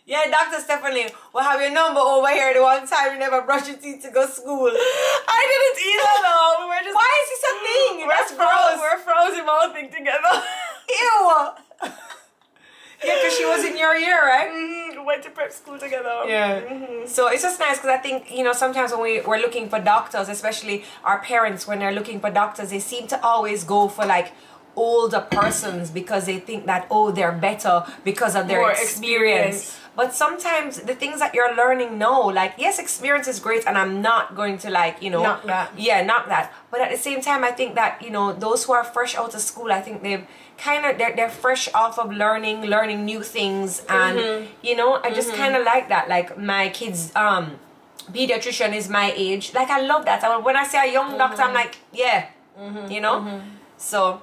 Yeah, Dr. Stephanie, we'll have your number over here the one time you never brushed your teeth to go to school. I didn't either though. We were just, why is this a thing? We're frozen mouthing together. Ew. Yeah, because she was in your year, right? Mm-hmm. Went to prep school together. Yeah. Mm-hmm. So it's just nice because I think, you know, sometimes when we're looking for doctors, especially our parents, when they're looking for doctors, they seem to always go for like older persons because they think that, oh, they're better because of their More experience. But sometimes the things that you're learning now, like, yes, experience is great, and I'm not going to, like, you know, Knock that. Yeah, knock that. But at the same time, I think that, you know, those who are fresh out of school, I think they've kind of, they're fresh off of learning new things. And, you know, I just kind of like that. Like, my kids, pediatrician is my age. Like, I love that. When I say a young doctor, I'm like, yeah, you know? So,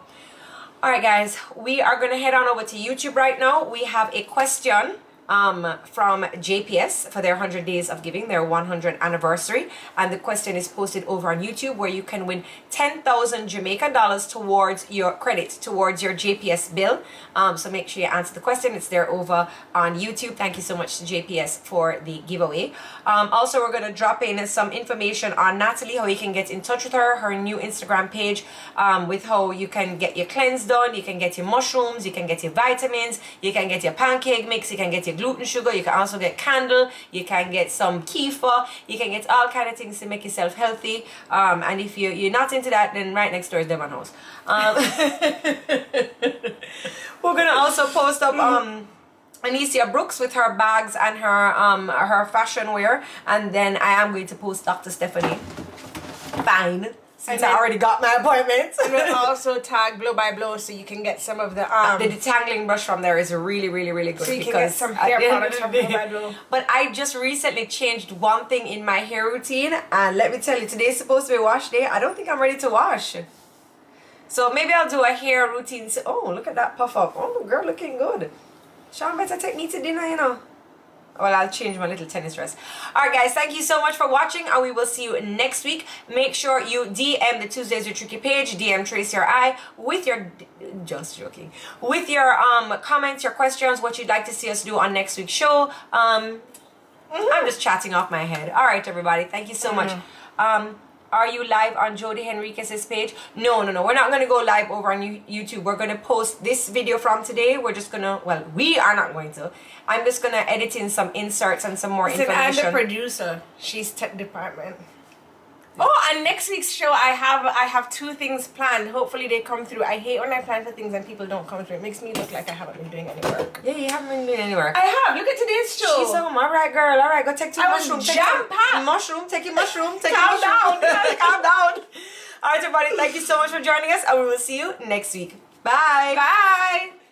all right, guys, we are going to head on over to YouTube right now. We have a question from JPS for their 100 days of giving, their 100th anniversary, and the question is posted over on YouTube, where you can win 10,000 Jamaican dollars towards your credit towards your JPS bill. So make sure you answer the question. It's there over on YouTube. Thank you so much to JPS for the giveaway. Also, we're going to drop in some information on Natalie, how you can get in touch with her new Instagram page, with how you can get your cleanse done, you can get your mushrooms, you can get your vitamins, you can get your pancake mix, you can get your gluten sugar, you can also get candle, you can get some kefir, you can get all kind of things to make yourself healthy. And if you're not into that, then right next door is Devon House. We're gonna also post up Anicia Brooks with her bags and her fashion wear, and then I am going to post Dr. Stephanie Fine, since I already got my appointment. And we'll also tag Blow by Blow, so you can get some of the detangling brush from there is really good. so you can get some hair products from Blow by Blow. But I just recently changed one thing in my hair routine, and let me tell you, today's supposed to be wash day. I don't think I'm ready to wash. So maybe I'll do a hair routine. Oh, look at that puff up. Oh, girl, looking good. Sean better take me to dinner, you know. Well, I'll change my little tennis dress. Alright, guys, thank you so much for watching, and we will see you next week. Make sure you DM the Tuesdays with Tricky page, DM Tracy or I, with your, just joking, with your comments, your questions, what you'd like to see us do on next week's show. I'm just chatting off my head. Alright, everybody, thank you so much. Are you live on Jodi Henriquez's page? No. We're not going to go live over on YouTube. We're going to post this video from today. We're just going to, well, we are not going to. I'm just going to edit in some inserts and some more information. I'm the producer. She's tech department. Oh, and next week's show, I have two things planned. Hopefully they come through. I hate when I plan for things and people don't come through. It makes me look like I haven't been doing any work. Yeah, you haven't been doing any work. I have. Look at today's show. She's home. All right, girl. All right, go take two mushrooms. Jam-packed. Mushroom. Take your mushroom. Take Calm your mushroom. down. Calm down. All right, everybody. Thank you so much for joining us, and we will see you next week. Bye. Bye.